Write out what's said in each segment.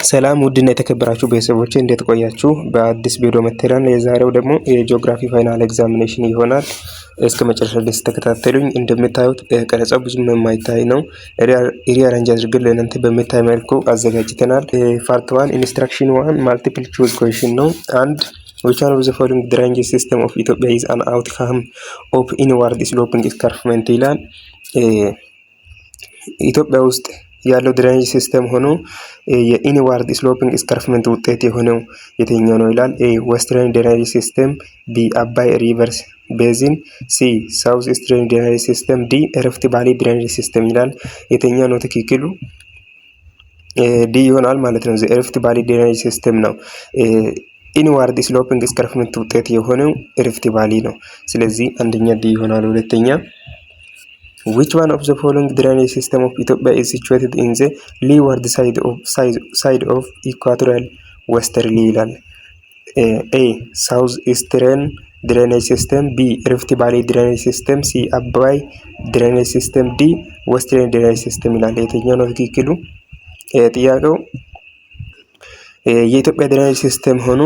ሰላም ውድና የተከበራችሁ ቤተሰቦቼ እንዴት ቆያችሁ? በአዲስ ቪዲዮ መጥተናል። የዛሬው ደግሞ የጂኦግራፊ ፋይናል ኤግዛሚኔሽን ይሆናል። እስከ መጨረሻ ድረስ ተከታተሉኝ። እንደምታዩት ቀረጻው ብዙም የማይታይ ነው። ሪአሬንጅ አድርገን ለእናንተ በሚታይ መልኩ አዘጋጅተናል። ፓርት 1 ኢንስትራክሽን 1 ማልቲፕል ቾይስ ኩዌስችን ነው። አንድ which one of the following drainage system of Ethiopia is an outcome of inward sloping escarpment ይላል። ኢትዮጵያ ውስጥ ያለው ድሬኔጅ ሲስተም ሆኖ የኢንዋርድ ስሎፒንግ ስካርፍመንት ውጤት የሆነው የትኛው ነው ይላል። ኤ ዌስተርን ድሬኔጅ ሲስተም፣ ቢ አባይ ሪቨርስ ቤዚን፣ ሲ ሳውዝ ኢስተርን ድሬኔጅ ሲስተም፣ ዲ ሪፍት ቫሊ ድሬኔጅ ሲስተም ይላል። የትኛው ነው ትክክሉ? ዲ ይሆናል ማለት ነው። ሪፍት ቫሊ ድሬኔጅ ሲስተም ነው። ኢንዋርድ ስሎፒንግ ስካርፍመንት ውጤት የሆነው ሪፍት ቫሊ ነው። ስለዚህ አንደኛ ዲ ይሆናል። ሁለተኛ which one of the following drainage system of Ethiopia is situated in the leeward side of equatorial westerly ይላል። A south eastern drainage system፣ B rift valley drainage system፣ C አባይ drainage system፣ D western drainage system ይላል። የትኛው ነው ትክክሉ? ጥያቄው የኢትዮጵያ ድሬኔጅ ሲስተም ሆኖ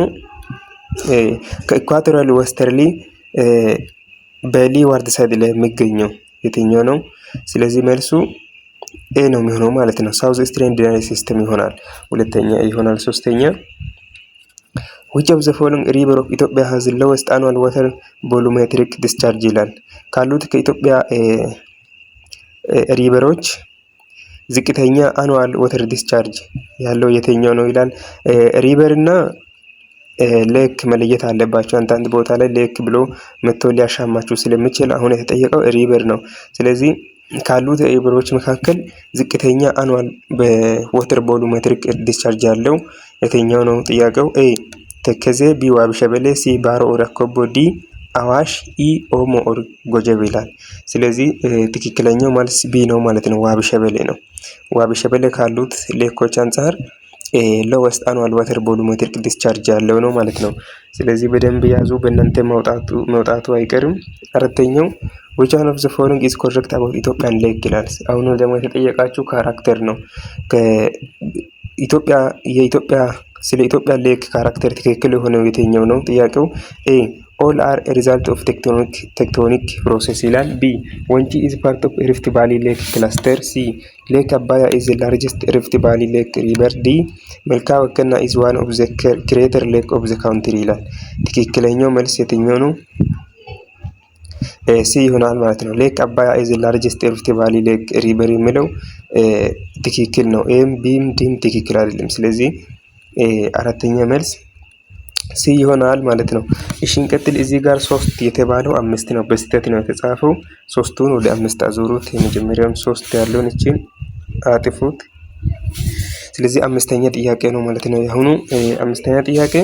ከኢኳቶሪያል ዌስተርሊ በሊዋርድ ሳይድ ላይ የሚገኘው የትኛው ነው? ስለዚህ መልሱ ኤ ነው የሚሆነው ማለት ነው። ሳውዝ ኢስተርን ድሬኔጅ ሲስተም ይሆናል። ሁለተኛ ይሆናል። ሶስተኛ which of the following river of Ethiopia has the lowest annual water volumetric discharge ይላል። ካሉት ከኢትዮጵያ ሪቨሮች ዝቅተኛ አኑዋል ዋተር ዲስቻርጅ ያለው የትኛው ነው ይላል። ሪቨር እና ሌክ መለየት አለባቸው። አንዳንድ ቦታ ላይ ሌክ ብሎ መጥቶ ሊያሻማችሁ ስለሚችል አሁን የተጠየቀው ሪቨር ነው። ስለዚህ ካሉት ሪቨሮች መካከል ዝቅተኛ አኑዋል በዋተር ቮሉሜትሪክ ዲስቻርጅ ያለው የትኛው ነው? ጥያቄው ኤ ተከዜ፣ ቢ ዋቢ ሸበሌ፣ ሲ ባሮ ኦር አኮቦ፣ ዲ አዋሽ፣ ኢ ኦሞ ኦር ጎጀብ ይላል። ስለዚህ ትክክለኛው መልስ ቢ ነው ማለት ነው። ዋቢ ሸበሌ ነው። ዋቢ ሸበሌ ካሉት ሌኮች አንፃር ሎወስት አኑዋል ዋተር ቮሉሜትሪክ ዲስቻርጅ ያለው ነው ማለት ነው። ስለዚህ በደንብ ያዙ፣ በእናንተ መውጣቱ አይቀርም። አራተኛው which one of the following is correct about Ethiopian lake ይላል። አሁን ደግሞ የተጠየቃችሁ ካራክተር ነው። ስለ ኢትዮጵያ ሌክ ካራክተር ትክክል የሆነው የትኛው ነው? ጥያቄው ኤ all are a result of tectonic process ይላል። ቢ ወንጪ is part of rift valley lake cluster፣ ሲ lake abaya is the largest rift valley lake river፣ ዲ መልካ ወከና is one of the greater lake of the country ይላል። ትክክለኛው መልስ የትኛው ነው? ሲ ይሆናል ማለት ነው። ሌክ አባያ is the largest rift valley lake river የሚለው ትክክል ነው። ኤም ቢም ዲም ትክክል አይደለም። ስለዚህ አራተኛ መልስ ሲ ይሆናል ማለት ነው። እሺ እንቀጥል። እዚህ ጋር 3 የተባለው 5 ነው። በስህተት ነው የተጻፈው። 3ቱን ወደ 5 አዙሩት። የመጀመሪያውን 3 ያለውን እቺን አጥፉት። ስለዚህ አምስተኛ ጥያቄ ነው ማለት ነው። ያሁኑ አምስተኛ ጥያቄ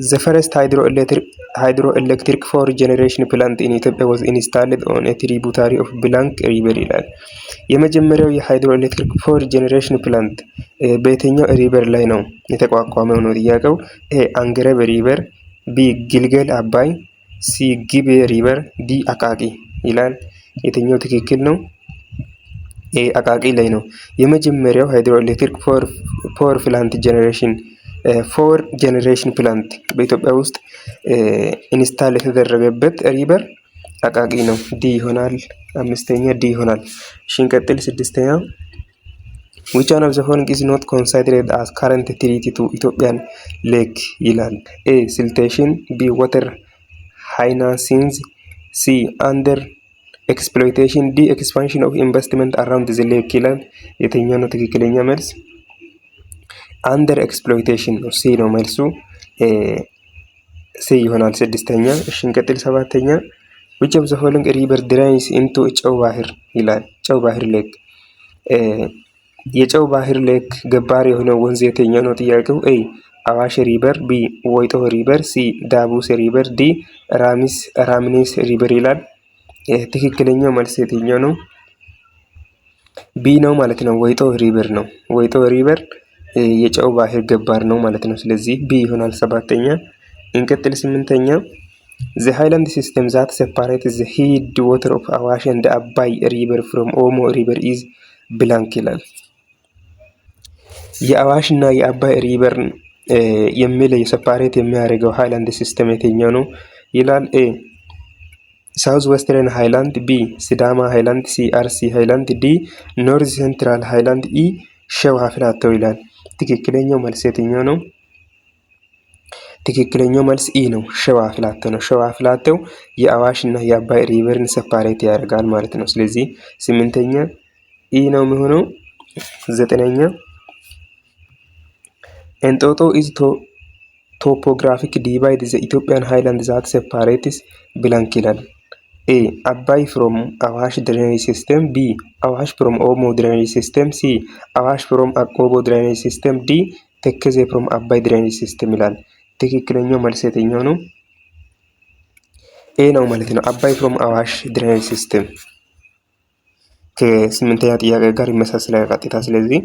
the first hydroelectric power generation plant in Ethiopia was installed on a tributary of blank river ይላል። የመጀመሪያው የሃይድሮኤሌክትሪክ ፓወር ጄኔሬሽን ፕላንት በየትኛው ሪቨር ላይ ነው የተቋቋመው ነው ጥያቄው። ኤ አንገረብ ሪቨር፣ ቢ ግልገል አባይ፣ ሲ ጊቤ ሪቨር፣ ዲ አቃቂ ይላል። የትኛው ትክክል ነው? ኤ አቃቂ ላይ ነው። የመጀመሪያው ሃይድሮኤሌክትሪክ ፓወር ፕላንት ጄኔሬሽን ፕላንት በኢትዮጵያ ውስጥ ኢንስታል የተደረገበት ሪቨር አቃቂ ነው። ዲ ይሆናል። አምስተኛ ዲ ይሆናል። እሺ እንቀጥል። ስድስተኛ which one of the following is not considered as current threat to Ethiopian lake ይላል። ኤ siltation፣ ቢ water hyacinth፣ ሲ under exploitation፣ ዲ expansion of investment around the lake ይላል። የትኛው ነው ትክክለኛ መልስ? under exploitation ነው። ሲ ነው መልሱ። ሲ ይሆናል ስድስተኛ። እሺ እንቀጥል። ሰባተኛ which of the following river drains into ጨው ባህር ይላል። ጨው ባህር ሌክ የጨው ባህር ሌክ ገባር የሆነው ወንዝ የትኛው ነው ጥያቄው። ኤ አዋሽ ሪቨር፣ ቢ ወይጦ ሪቨር፣ ሲ ዳቡስ ሪቨር፣ ዲ ራምኒስ ሪቨር ይላል። ትክክለኛው መልስ የትኛው ነው? ቢ ነው ማለት ነው። ወይጦ ሪቨር ነው። ወይጦ ሪቨር የጨው ባህር ገባር ነው ማለት ነው። ስለዚህ ቢ ይሆናል ሰባተኛ። እንቀጥል። ስምንተኛ the highland system that separates the head water of Awash and Abai river from Omo river is blank ይላል። የአዋሽና የአባይ ሪቨርን የሚል የሰፓሬት የሚያደርገው ሃይላንድ ሲስተም የትኛው ነው ይላል። ኤ ሳውዝ ዌስተርን ሃይላንድ፣ ቢ ሲዳማ ሃይላንድ፣ ሲ አርሲ ሃይላንድ፣ ዲ ኖርዝ ሴንትራል ሃይላንድ፣ ኢ ሸዋ ፍላተው ይላል። ትክክለኛው መልስ የትኛው ነው? ትክክለኛው መልስ ኢ ነው፣ ሸዋ ፍላተው ነው። ሸዋ ፍላተው የአዋሽና የአባይ ሪቨርን ሰፓሬት ያደርጋል ማለት ነው። ስለዚህ 8ኛ ኢ ነው የሚሆነው። 9ኛ እንጦጦ ኢዝ ቶፖግራፊክ ዲቫይድ ዘ ኢትዮጵያን ሃይላንድ ዛት ሴፓሬትስ ብላንክ ይላል። ኤ አባይ ፍሮም አዋሽ ድሬኔጅ ሲስተም፣ ቢ አዋሽ ፍሮም ኦሞ ድሬኔጅ ሲስተም፣ ሲ አዋሽ ፍሮም አቆቦ ድሬኔጅ ሲስተም፣ ዲ ተከዜ ፍሮም አባይ ድሬኔጅ ሲስተም ይላል። ትክክለኛው መልስ የትኛው ነው? ኤ ነው ማለት ነው። አባይ ፍሮም አዋሽ ድሬኔጅ ሲስተም ከ8ኛ ጥያቄ ጋር ይመሳሰላል ቀጥታ። ስለዚህ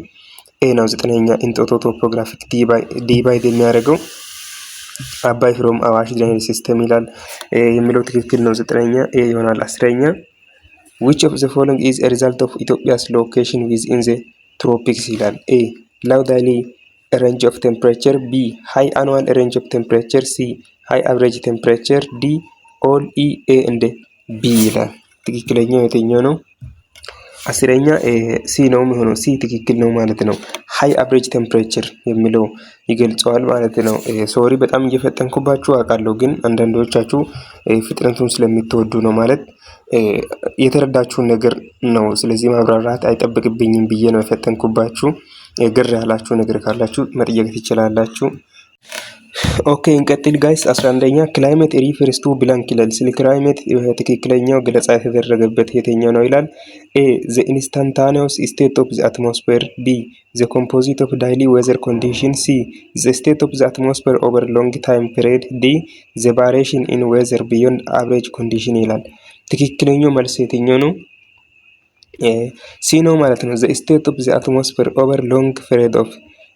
ኤ ነው 9ኛ እንጦጦ ቶፖግራፊክ ዲቫይድ የሚያደርገው አባይ ፍሮም አዋሽ ድሬኔጅ ሲስተም ይላል የሚለው ትክክል ነው። 9ኛ ኤ ይሆናል። 10ኛ which of the following is a result of Ethiopia's location within the tropics ይላል። ኤ low daily range of temperature፣ ቢ high annual range of temperature፣ ሲ high average temperature፣ ዲ all E A and B ይላል። ትክክለኛው የትኛው ነው? 10ኛ ሲ ነው የሚሆነው። ሲ ትክክል ነው ማለት ነው። ሃይ አቨሬጅ ቴምፕሬቸር የሚለው ይገልጸዋል ማለት ነው። ሶሪ በጣም እየፈጠንኩባችሁ አውቃለሁ፣ ግን አንዳንዶቻችሁ ፍጥነቱን ስለምትወዱ ነው ማለት የተረዳችሁን ነገር ነው። ስለዚህ ማብራራት አይጠብቅብኝም ብዬ ነው የፈጠንኩባችሁ። ግር ያላችሁ ነገር ካላችሁ መጠየቅ ትችላላችሁ። ኦኬ እንቀጥል ጋይስ። 11ኛ ክላይሜት ሪፈርስ ቱ ብላንክ ይላል። ስለ ክላይሜት ትክክለኛው ገለጻ የተደረገበት የትኛው ነው ይላል። ኤ ዘ ኢንስታንታኒየስ ስቴት ኦፍ ዘ አትሞስፌር፣ ቢ ዘ ኮምፖዚት ኦፍ ዳይሊ ዌዘር ኮንዲሽን፣ ሲ ዘ ስቴት ኦፍ ዘ አትሞስፌር ኦቨር ሎንግ ታይም ፒሪድ፣ ዲ ዘ ቫሪዬሽን ኢን ዌዘር ቢዮንድ አቨሬጅ ኮንዲሽን ይላል። ትክክለኛው መልስ የትኛው ነው? ሲ ነው ማለት ነው። ዘ ስቴት ኦፍ ዘ አትሞስፌር ኦቨር ሎንግ ፒሪድ ኦፍ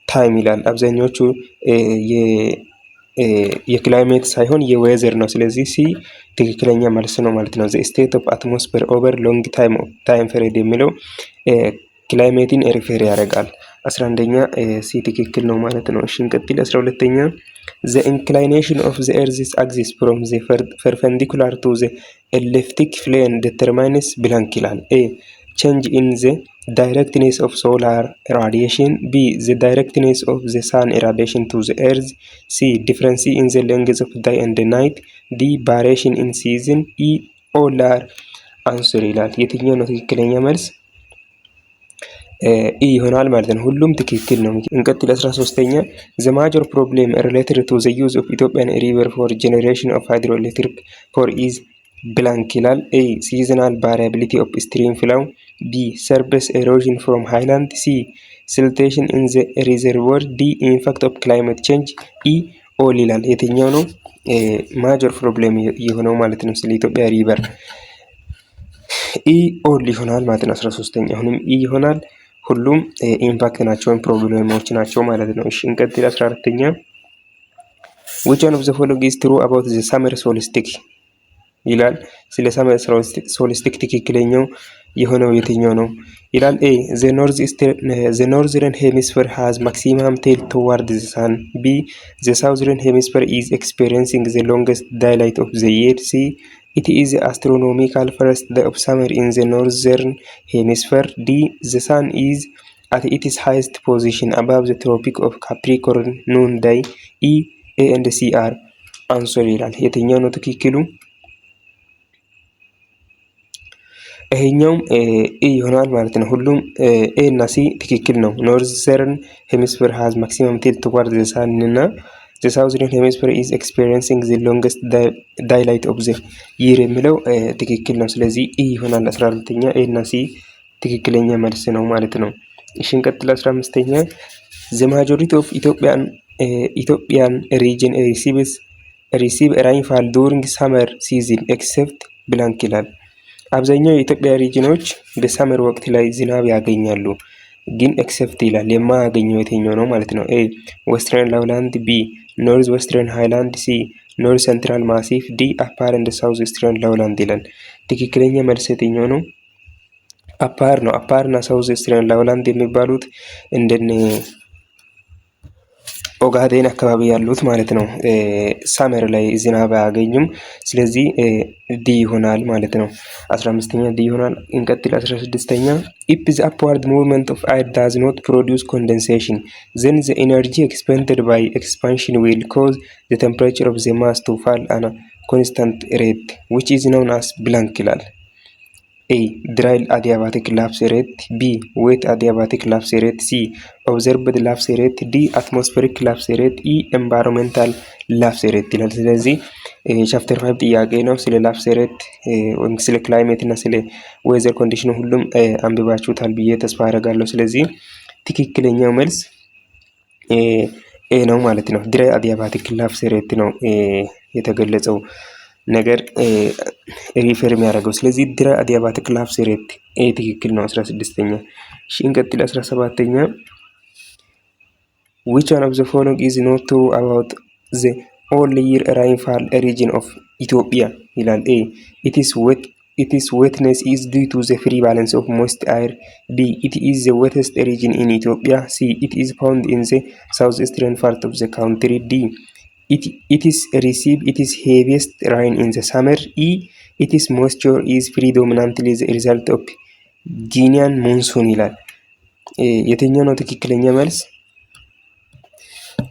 ታይም ይላል። አብዛኞቹ የክላይሜት ሳይሆን የዌዘር ነው። ስለዚህ ሲ ትክክለኛ መልስ ነው ማለት ነው። ዘ ስቴት ኦፍ አትሞስፌር ኦቨር ሎንግ ታይም ፒሪድ የሚለው ክላይሜትን ሪፌር ያደርጋል። 11ኛ ሲ ትክክል ነው ማለት ነው። እሺ እንቀጥል። 12ኛ ዘ ኢንክላይኔሽን ኦፍ ዘ ኤርዝ አክሲስ ፍሮም ዘ ፐርፔንዲኩላር ቱ ዘ ኤሊፕቲክ ፕሌን ዲተርማይንስ ብላንክ ይላል። ኤ change in the directness of solar radiation, b the directness of the sun irradiation to the earth, c difference in the length of day and night, d variation in season, e all are answer ይላል። የትኛው ነው ትክክለኛ መልስ? ኢ ይሆናል ማለት ነው። ሁሉም ትክክል ነው። እንቀጥል። 13ኛ the major problem related to the use of Ethiopian river for generation of hydroelectric power is ብላንክ ይላል። ኤ ሲዝናል ቫሪያቢሊቲ ኦፍ ስትሪም ፍላው፣ ቢ ሰርፌስ ኤሮዥን ፍሮም ሃይላንድ፣ ሲ ሲልቴሽን ኢን ዘ ሪዘርቮር፣ ዲ ኢንፋክት ኦፍ ክላይሜት ቼንጅ፣ ኢ ኦል ይላል። የትኛው ነው ማጆር ፕሮብሌም የሆነው ማለት ነው ስለ ኢትዮጵያ ሪቨር? ኢ ኦል ይሆናል ማለት ነው። 13ኛ አሁንም ኢ ይሆናል። ሁሉም ኢምፓክት ናቸው ወይም ፕሮብሌሞች ናቸው ማለት ነው። እሺ እንቀጥል። 14ኛ which one of the following is true about the summer solstice ይላል። ስለ ሰመር ሶልስቲክ ትክክለኛው የሆነው የትኛው ነው ይላል። ኤ ዘ ኖርዘርን ሄሚስፌር ሃዝ ማክሲመም ቴል ቱዋርድ ዘ ሳን፣ ቢ ዘ ሳውዘርን ሄሚስፌር ኢዝ ኤክስፔሪየንሲንግ ዘ ሎንገስት ዳይላይት ኦፍ ዘ ኢየር፣ ሲ ኢት ኢዝ አስትሮኖሚካል ፈርስት ዴይ ኦፍ ሰመር ኢን ዘ ኖርዘርን ሄሚስፌር፣ ዲ ዘ ሳን ኢዝ at its highest position above the tropic of Capricorn noon day, E A and C are answer ይላል። የትኛው ነው ትክክሉ? ይሄኛውም ኤ ይሆናል ማለት ነው። ሁሉም ኤ እና ሲ ትክክል ነው። ኖርዘርን ሄሚስፌር ሃዝ ማክሲመም ቲልት ቱዋርድ ዘ ሳን እና ዘ ሳውዘርን ሄሚስፌር ኢዝ ኤክስፔሪየንሲንግ ዘ ሎንገስት ዳይላይት ኦፍ ዘ ይር የሚለው ትክክል ነው። ስለዚህ ኢ ይሆናል። 12ኛ ኤ እና ሲ ትክክለኛ መልስ ነው ማለት ነው። እሺ እንቀጥል። 15ኛ ዘ ማጆሪቲ ኦፍ ኢትዮጵያን ሪጅን ሪሲቭ ራይንፋል ዱሪንግ ሳመር ሲዝን ኤክሴፕት ብላንክ ይላል። አብዛኛው የኢትዮጵያ ሪጅኖች በሳመር ወቅት ላይ ዝናብ ያገኛሉ፣ ግን ኤክሰፕት ይላል የማያገኘው የትኛው ነው ማለት ነው? ኤ ዌስተርን ላውላንድ፣ ቢ ኖርዝ ዌስተርን ሃይላንድ፣ ሲ ኖርዝ ሴንትራል ማሲፍ፣ ዲ አፓር እንደ ሳውዝ ዌስተርን ላውላንድ ይላል። ትክክለኛ መልስ የትኛው ነው? አፓር ነው። አፓር እና ሳውዝ ዌስተርን ላውላንድ የሚባሉት እንደነ ኦጋዴን አካባቢ ያሉት ማለት ነው ሳመር ላይ ዝናብ አያገኙም። ስለዚህ ዲ ይሆናል ማለት ነው። 15ኛ ዲ ይሆናል። እንቀጥል 16ኛ if the upward movement of air does not produce condensation then the energy expended by expansion will cause the temperature of the mass to fall on a constant rate which is known as blank ይላል። A. Dry adiabatic lapse rate. B. Wet adiabatic lapse rate. C. Observed lapse rate. D. Atmospheric lapse rate. E. Environmental lapse rate ይላል። ስለዚህ ቻፕተር 5 ጥያቄ ነው። ስለ ላፕስ ሬት ወይም ስለ ክላይሜት እና ስለ ዌዘር ኮንዲሽን ሁሉም አንብባችሁታል ብዬ ተስፋ አደርጋለሁ። ስለዚህ ትክክለኛው መልስ ኤ ነው ማለት ነው። ድራይ አዲያባቲክ ላፕስ ሬት ነው የተገለጸው ነገር ሪፈር የሚያደርገው። ስለዚህ ድራይ አዲያባቲክ ላፕስ ሬት ኤ ትክክል ነው። 16ኛ እሺ እንቀጥል 17ኛ which one of the following is not true about the all year rainfall region of Ethiopia ይላል። A. Its wetness is due to the free balance of moist air. B. It is the wettest region in Ethiopia. C. It is found in the southeastern part of the country. D. It is receive its heaviest rain in the summer. E. Its moisture is predominantly the result of Guinean monsoon ይላል። የትኛው ነው ትክክለኛ መልስ?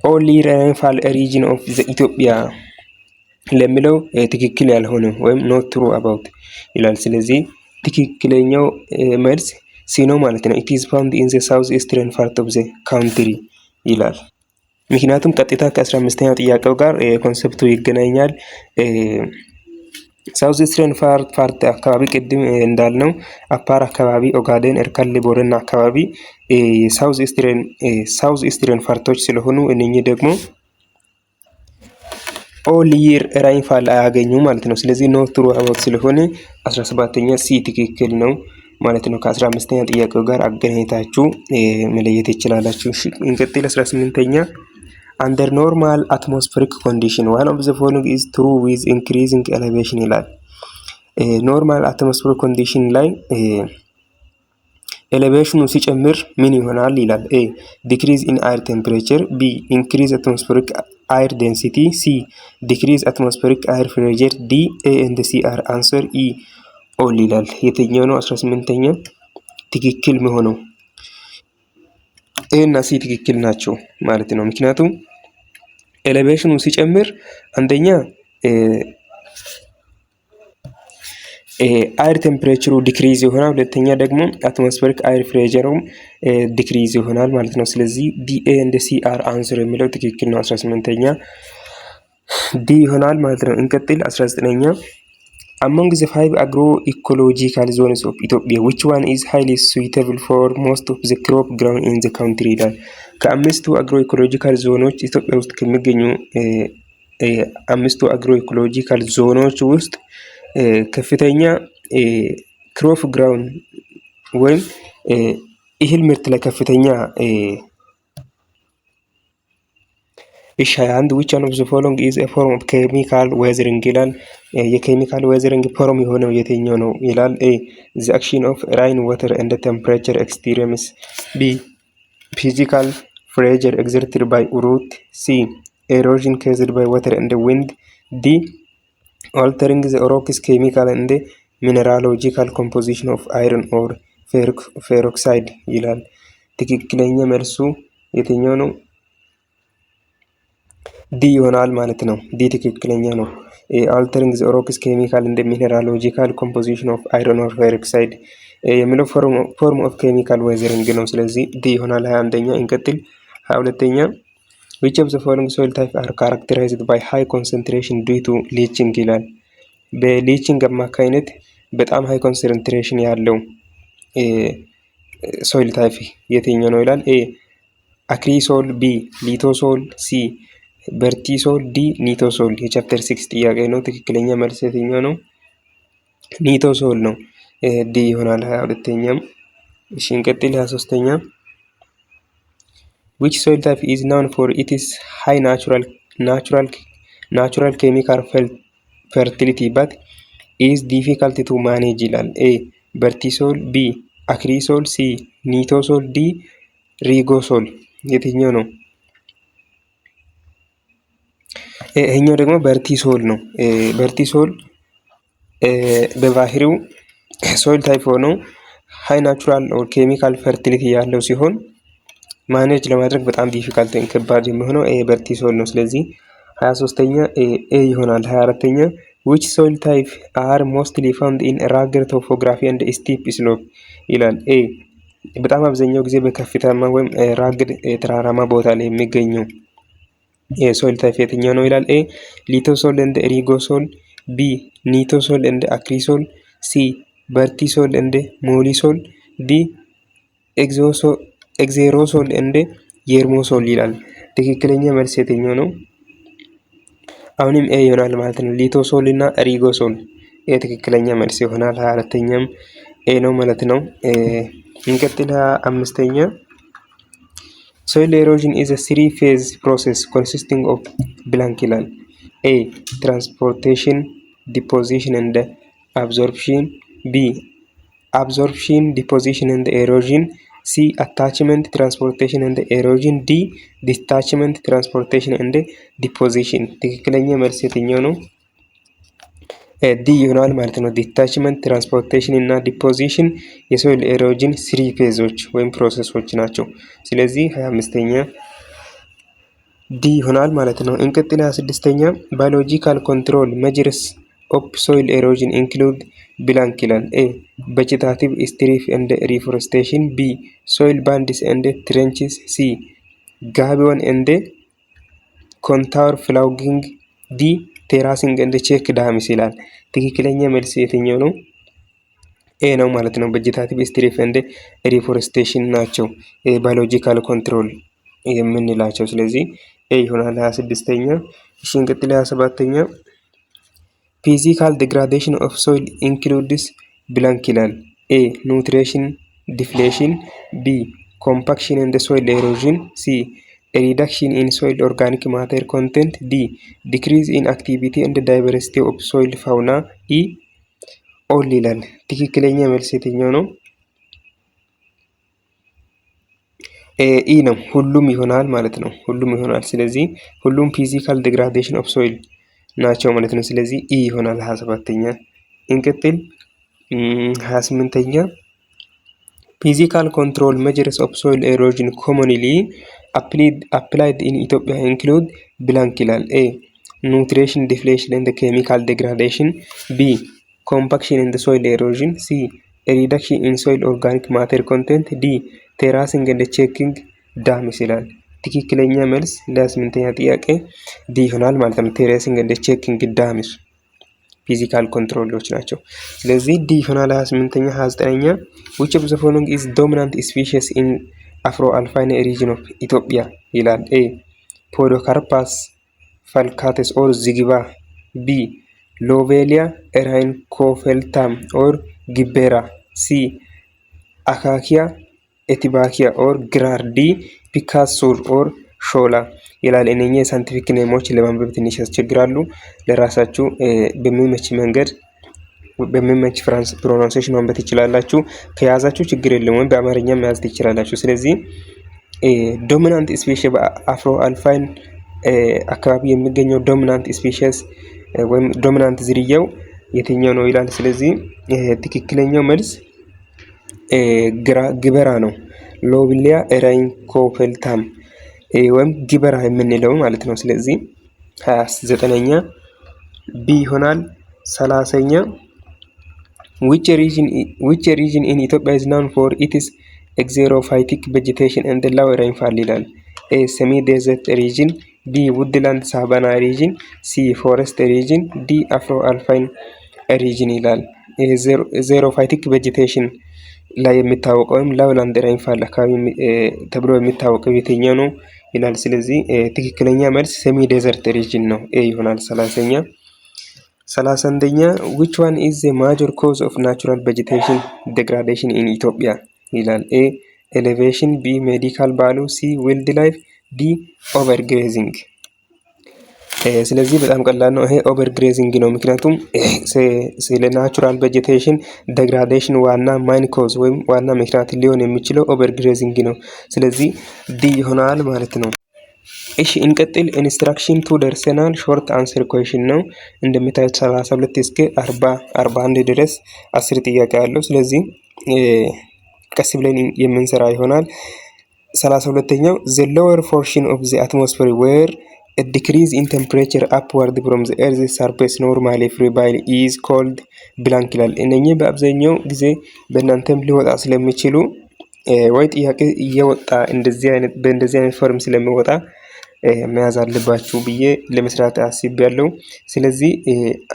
all year rainfall region of the Ethiopia ለሚለው ትክክል ያልሆነ ወይም not true about ይላል። ስለዚህ ትክክለኛው መልስ ሲ ነው ማለት ነው። it is found in the southeastern part of the country ይላል። ምክንያቱም ቀጥታ ከ15ኛው ጥያቄው ጋር ኮንሰፕቱ ይገናኛል። ሳውዝ ኢስተርን ፓርት አካባቢ ቅድም እንዳልነው አፋር አካባቢ፣ ኦጋዴን፣ ኤርካሌ፣ ቦረና አካባቢ ሳውዝ ኢስተርን ፓርቶች ስለሆኑ እነኚህ ደግሞ ኦል ይር ራይንፋል አያገኙ ማለት ነው። ስለዚህ ኖት ትሩ አባውት ስለሆነ 17ኛ ሲ ትክክል ነው ማለት ነው። ከ15ኛ ጥያቄው ጋር አገናኝታችሁ መለየት ይችላላችሁ። እንቀጥል 18ኛ under normal atmospheric condition one of the following is true with increasing elevation ይላል። ኖርማል አትሞስፌሪክ ኮንዲሽን ላይ ኤሌቬሽኑ ሲጨምር ምን ይሆናል ይላል። ኤ ዲክሪዝ ኢን አየር ቴምፕሬቸር፣ ቢ ኢንክሪዝ አትሞስፌሪክ አየር ዴንሲቲ፣ ሲ ዲክሪዝ አትሞስፌሪክ አየር ፕሬሸር፣ ዲ ኤ ኤንድ ሲ አር አንሰር ኢ ኦል ይላል። የትኛው ነው 18ኛ ትክክል መሆኑ? ኤ እና ሲ ትክክል ናቸው ማለት ነው። ምክንያቱም ኤሌቬሽኑ ሲጨምር አንደኛ አየር ቴምፕሬቸሩ ዲክሪዝ ይሆናል፣ ሁለተኛ ደግሞ አትሞስፌሪክ አየር ፕሬሸሩም ዲክሪዝ ይሆናል ማለት ነው። ስለዚህ ዲ ኤ ኤንድ ሲ አር አንሰር የሚለው ትክክል ነው። 18ኛ ዲ ይሆናል ማለት ነው። እንቀጥል 19ኛ among the 5 agroecological zones of Ethiopia which one is highly suitable for most of the crop grown in the country ይላል። ከአምስቱ አግሮኢኮሎጂካል ዞኖች ኢትዮጵያ ውስጥ ከሚገኙ አምስቱ አግሮኢኮሎጂካል ዞኖች ውስጥ ከፍተኛ ክሮፕ ግራውን ወይም እህል ምርት ላይ ከፍተኛ እሺ አንድ which one of the following is a form of chemical weathering ይላል። የኬሚካል ዌዘሪንግ ፎርም የሆነው የትኛው ነው ይላል። ኤ the action of rain water and temperature extremes፣ B physical pressure exerted by root፣ C erosion caused by water and wind፣ D altering the rock's chemical and mineralogical composition of iron or peroxide ይላል። ትክክለኛ መልሱ የትኛው ነው? ዲ ይሆናል ማለት ነው። ዲ ትክክለኛ ነው። altering the rock's chemical and mineralogical composition of iron or peroxide የሚለው ፎርም ኦፍ ኬሚካል ዌዘሪንግ ነው። ስለዚህ ዲ ይሆናል 21ኛ። እንቀጥል 22ኛ which of the following soil type are characterized by high concentration due to leaching ይላል። በሊቺንግ አማካይነት በጣም ሃይ ኮንሰንትሬሽን ያለው ሶይል ታይፕ የትኛው ነው ይላል። ኤ አክሪሶል፣ ቢ ሊቶሶል፣ ሲ በርቲሶል፣ ዲ ኒቶሶል። የቻፕተር 6 ጥያቄ ነው። ትክክለኛ መልስ የትኛው ነው? ኒቶሶል ነው። ዲ ይሆናል 22ኛም። እሺ እንቀጥል 23ኛ which soil type is known for its high natural chemical fertility but is difficult to manage ይላል። ኤ በርቲሶል፣ ቢ አክሪሶል፣ ሲ ኒቶሶል፣ ዲ ሪጎሶል። የትኛው ነው? ይሄኛው ደግሞ ቨርቲሶል ነው። ቨርቲሶል በባህሪው ሶይል ታይፕ ሆኖ ሃይ ናቹራል ኦር ኬሚካል ፈርቲሊቲ ያለው ሲሆን ማኔጅ ለማድረግ በጣም ዲፊካልት ከባድ የሚሆነው ቨርቲሶል ነው። ስለዚህ 23ኛ ኤ ይሆናል። 24ኛ which soil type are mostly found in rugged topography and steep slope ይላል። በጣም አብዛኛው ጊዜ በከፍታማ ወይም ራግድ ተራራማ ቦታ ላይ የሚገኘው የሶይል ታይፕ የትኛው ነው ይላል። ሊቶሶል እንደ ሪጎሶል፣ ቢ ኒቶሶል እንደ አክሪሶል፣ ሲ ቨርቲሶል እንደ ሞሊሶል፣ ዲ ኤግዜሮሶል እንደ የርሞሶል ይላል። ትክክለኛ መልስ የትኛው ነው? አሁንም ኤ ይሆናል ማለት ነው። ሊቶሶል እና ሪጎሶል የትክክለኛ መልስ ይሆናል። 24ኛም ኤ ነው ማለት ነው። እንቀጥል። 25ኛ soil erosion is a three-phase process consisting of blank ይላል። A transportation, deposition and absorption, B absorption, deposition and erosion, C attachment, transportation and erosion, D detachment, transportation and deposition። ትክክለኛ መልስ የትኛው ነው? ዲ ይሆናል ማለት ነው። ዲታችመንት፣ ትራንስፖርቴሽን እና ዲፖዚሽን የሶይል ኤሮጅን ስሪ ፌዞች ወይም ፕሮሰሶች ናቸው። ስለዚህ 25ኛ ዲ ይሆናል ማለት ነው። እንቀጥል። 26ኛ ባዮሎጂካል ኮንትሮል ሜጀርስ ኦፍ ሶይል ኤሮጅን ኢንክሉድ ብላንክ ይላል። ኤ ቬጀታቲቭ ስትሪፕ ኤንድ ሪፎሬስቴሽን፣ ቢ ሶይል ባንድስ ኤንድ ትሬንችስ፣ ሲ ጋቢዮን ኤንድ ኮንታውር ፍላውጊንግ፣ ዲ ቴራሲንግ ኤንድ ቼክ ዳምስ ይላል። ትክክለኛ መልስ የትኛው ነው? ኤ ነው ማለት ነው። ቬጀታቲቭ ስትሪፕ ኤንድ ሪፎሬስቴሽን ናቸው ባዮሎጂካል ኮንትሮል የምንላቸው። ስለዚህ ኤ ይሆናል 26ኛ። እሺ እንቀጥል። 27ኛ ፊዚካል ዲግራዴሽን ኦፍ ሶይል ኢንክሉድስ ብላንክ ይላል። ኤ ኑትሪሽን ዲፍሌሽን፣ ቢ ኮምፓክሽን ኤንድ ሶይል ኤሮዥን፣ ሲ reduction in soil organic matter content, D decrease in activity and diversity of soil fauna, E all ይላል። ትክክለኛ መልስ የትኛው ነው? ኢ ነው። ሁሉም ይሆናል ማለት ነው። ሁሉም ይሆናል። ስለዚህ ሁሉም ፊዚካል ዲግራዴሽን ኦፍ ሶይል ናቸው ማለት ነው። ስለዚህ ኢ ይሆናል 27ኛ። እንቀጥል። 28ኛ ፊዚካል ኮንትሮል ሜጀርስ ኦፍ ሶይል ኤሮዥን ኮመንሊ applied in Ethiopia include blank ይላል። ኤ nutrition deflation and chemical degradation, B compaction and soil erosion, C reduction in soil organic matter content, D terracing and checking dams ይላል። ትክክለኛ መልስ ለ8ኛ ጥያቄ ዲ ይሆናል ማለት ነው። terracing and checking dams ፊዚካል ኮንትሮሎች ናቸው። ስለዚህ ዲ ይሆናል 28ኛ። 29ኛ which of the following is dominant species in አፍሮ አልፋይን ሪጅን ኦፍ ኢትዮጵያ ይላል። ኤ ፖዶካርፓስ ፋልካተስ ኦር ዚግባ፣ ቢ ሎቬሊያ ኤራይንኮፌልታም ኦር ጊቤራ፣ ሲ አካኪያ ኤቲባኪያ ኦር ግራር፣ ዲ ፒካሱር ኦር ሾላ ይላል። እነኚህ የሳይንቲፊክ ኔሞች ለማንበብ ትንሽ ያስቸግራሉ። ለራሳችሁ በሚመች መንገድ በሚመች ፕሮናንሴሽን ማንበብ ትችላላችሁ። ከያዛችሁ ችግር የለም፣ ወይም በአማርኛ መያዝ ትችላላችሁ። ስለዚህ ዶሚናንት ስፔሺስ በአፍሮ አልፋይን አካባቢ የሚገኘው ዶሚናንት ስፔሺስ ወይም ዶሚናንት ዝርያው የትኛው ነው ይላል። ስለዚህ ትክክለኛው መልስ ግበራ ነው። ሎቤሊያ ኤራይንኮፌልታም ወይም ግበራ የምንለው ማለት ነው። ስለዚህ 29ኛ ቢ ይሆናል። 30ኛ which region in Ethiopia is known for its xerophytic vegetation and low rainfall ይላል። A semi desert region, B woodland savanna region, C forest region, D afro alpine region ይላል። xerophytic vegetation ላይ የሚታወቀው ወይም lowland rainfall አካባቢ ተብሎ የሚታወቀው የትኛው ነው ይላል። ስለዚህ ትክክለኛ መልስ semi desert region ነው። ኤ ይሆናል 30ኛ። 31ኛ which one is the major cause of natural vegetation degradation in Ethiopia ይላል። ኤ elevation, B medical value, C wildlife, D overgrazing። ስለዚህ በጣም ቀላል ነው። ይሄ ኦቨርግሬዚንግ ነው። ምክንያቱም ስለ ናቹራል ቬጀቴሽን ዴግራዴሽን ዋና ማይን ኮዝ ወይም ዋና ምክንያት ሊሆን የሚችለው ኦቨርግሬዚንግ ነው። ስለዚህ ዲ ይሆናል ማለት ነው። እሺ እንቀጥል። ኢንስትራክሽን ቱ ደርሰናል። ሾርት አንሰር ኩዌሽን ነው። እንደምታዩት 32 እስከ 41 ድረስ 10 ጥያቄ አለው። ስለዚህ ቀስ ብለን የምንሰራ ይሆናል። 32ኛው the lower portion of the atmosphere where a decrease in temperature upward from the earth's surface normally free is called blank ይላል። እነኚህ በአብዛኛው ጊዜ በእናንተም ሊወጣ ስለሚችሉ ወይ ጥያቄ እየወጣ በእንደዚህ አይነት ፎርም ስለሚወጣ መያዝ አለባችሁ ብዬ ለመስራት አስቤያለሁ። ስለዚህ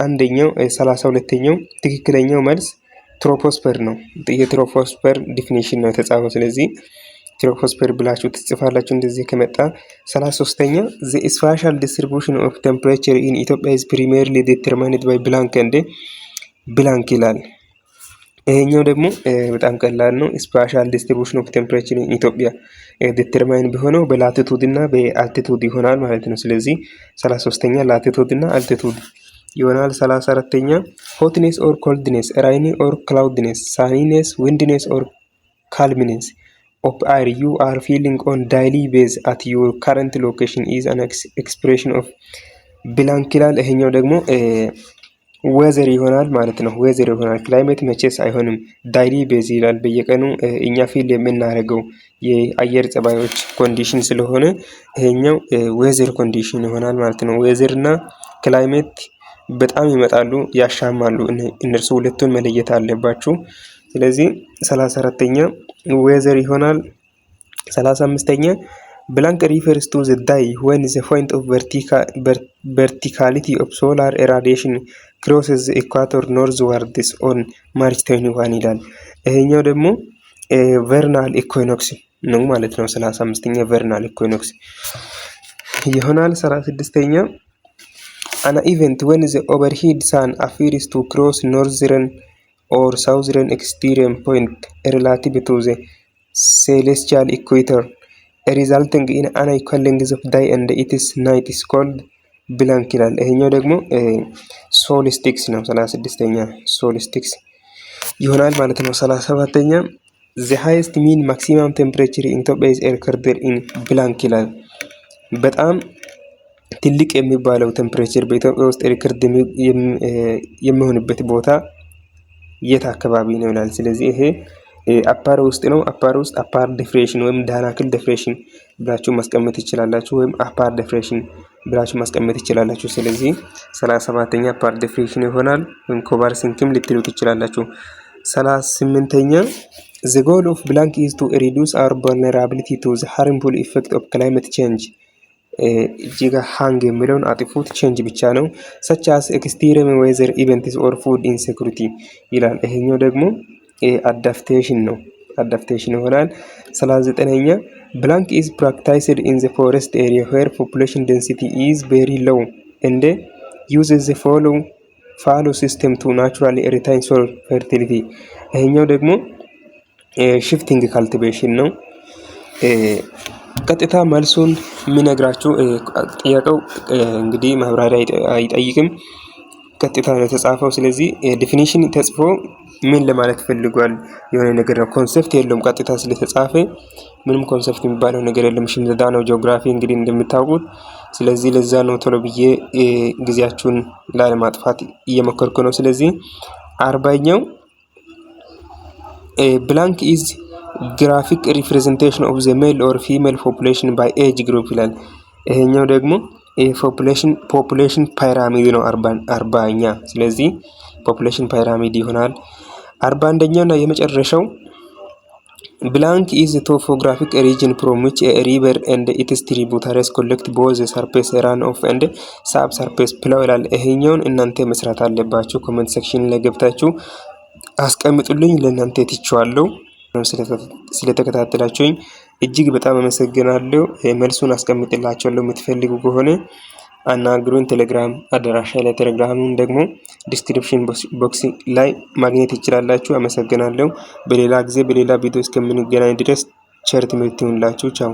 አንደኛው 32ኛው ትክክለኛው መልስ ትሮፖስፈር ነው። የትሮፖስፈር ዲፊኒሽን ነው የተጻፈው። ስለዚህ ትሮፖስፈር ብላችሁ ትጽፋላችሁ። እንደዚህ ከመጣ 33ኛ the spatial distribution of temperature in Ethiopia is primarily determined by blank and blank ይላል። ይሄኛው ደግሞ በጣም ቀላል ነው። ስፓሻል ዲስትሪቢዩሽን ኦፍ ቴምፕሬቸር ኢን ኢትዮጵያ ዲተርማይን ቢሆነው በላቲቱድ እና በአልቲቱድ ይሆናል ማለት ነው። ስለዚህ 33ኛ ላቲቱድ እና አልቲቱድ ይሆናል። 34ኛ ሆትኔስ ኦር ኮልድኔስ፣ ራይኒ ኦር ክላውድኔስ፣ ሳኒኔስ፣ ዊንድኔስ ኦር ካልምኔስ ኦፍ አር ዩ አር ፊሊንግ ኦን ዳይሊ ቤዝ አት ዩር ካረንት ሎኬሽን ኢዝ አን ኤክስፕሬሽን ኦፍ ብላንክ ይላል። ይሄኛው ደግሞ ዌዘር ይሆናል ማለት ነው። ዌዘር ይሆናል። ክላይሜት መቼስ አይሆንም። ዳይሊ ቤዝ ይላል። በየቀኑ እኛ ፊል የምናደርገው የአየር ጸባዮች ኮንዲሽን ስለሆነ ይሄኛው ዌዘር ኮንዲሽን ይሆናል ማለት ነው። ዌዘር እና ክላይሜት በጣም ይመጣሉ፣ ያሻማሉ። እነርሱ ሁለቱን መለየት አለባችሁ። ስለዚህ 34ኛ ዌዘር ይሆናል። 35ኛ blank refers to the day when the point of verticality of solar irradiation crosses the equator northwards on March 21 ይላል። ይሄኛው ደግሞ ቨርናል ኢኩዊኖክስ ነው ማለት ነው። 35ኛ ቨርናል ኢኩዊኖክስ ይሆናል። 36ኛ an event when the overhead sun appears to cross northern or southern extreme point relative to the celestial equator resulting in unequal length of day and its night is called blank ይላል። ይሄኛው ደግሞ ሶልስቲክስ ነው። 36ኛ ሶልስቲክስ ይሆናል ማለት ነው። 37ኛ the highest mean maximum temperature in Ethiopia is recorded in blank ይላል። በጣም ትልቅ የሚባለው ቴምፕሬቸር በኢትዮጵያ ውስጥ ሪከርድ የሚሆንበት ቦታ የት አካባቢ ነው ይላል። ስለዚህ ይሄ አፓር ውስጥ ነው። አፓር ውስጥ አፓር ዲፕሬሽን ወይም ዳናክል ዲፕሬሽን ብላችሁ ማስቀመጥ ይችላላችሁ፣ ወይም አፓር ዲፕሬሽን ብላችሁ ማስቀመጥ ይችላላችሁ። ስለዚህ 37ኛ አፓር ዲፕሬሽን ይሆናል፣ ወይም ኮቫር ሲንክም ልትሉት ይችላላችሁ። 38ኛ the goal of blank is to reduce our vulnerability to the harmful effect of climate change እጅጋ ሃንግ የሚለውን አጥፉት፣ ቼንጅ ብቻ ነው። such as extreme weather events or food insecurity ይላል። ይሄኛው ደግሞ አዳፕቴሽን ነው። አዳፕቴሽን ይሆናል። 39ኛ blank is practiced in the forest area where population density is very low and uses the fallow system to naturally retain soil fertility ይሄኛው ደግሞ shifting cultivation ነው። ቀጥታ መልሱን የሚነግራችሁ ጥያቄው እንግዲህ ማብራሪያ አይጠይቅም፣ ቀጥታ ነው የተጻፈው። ስለዚህ ዲፊኒሽን ተጽፎ ምን ለማለት ፈልጓል የሆነ ነገር ነው፣ ኮንሰፕት የለውም። ቀጥታ ስለተጻፈ ምንም ኮንሰፕት የሚባለው ነገር የለም። ሽምዘዳ ነው ጂኦግራፊ እንግዲህ እንደምታውቁት። ስለዚህ ለዛ ነው ቶሎ ብዬ ጊዜያችሁን ላለማጥፋት እየሞከርኩ ነው። ስለዚህ 40ኛው blank is graphic representation of the male or female population by age group ይላል። ይሄኛው ደግሞ ፖፑሌሽን ፓይራሚድ ነው 40ኛ። ስለዚህ ፖፑሌሽን ፓይራሚድ ይሆናል። 41ኛው እና የመጨረሻው blank is the topographic region from which a river and its tributaries collect both the surface runoff and subsurface flow ይላል። ይሄኛውን እናንተ መስራት አለባችሁ። ኮሜንት ሴክሽን ላይ ገብታችሁ አስቀምጡልኝ፣ ለእናንተ ትቼዋለሁ። ስለተከታተላችሁኝ እጅግ በጣም አመሰግናለሁ። መልሱን አስቀምጥላችኋለሁ። የምትፈልጉ ከሆነ አናግሩኝ። ቴሌግራም አድራሻ ላይ ቴሌግራሙን ደግሞ ዲስክሪፕሽን ቦክስ ላይ ማግኘት ይችላላችሁ። አመሰግናለሁ። በሌላ ጊዜ በሌላ ቪዲዮ እስከምንገናኝ ድረስ ቸር ትምህርት ይሁንላችሁ። ቻው።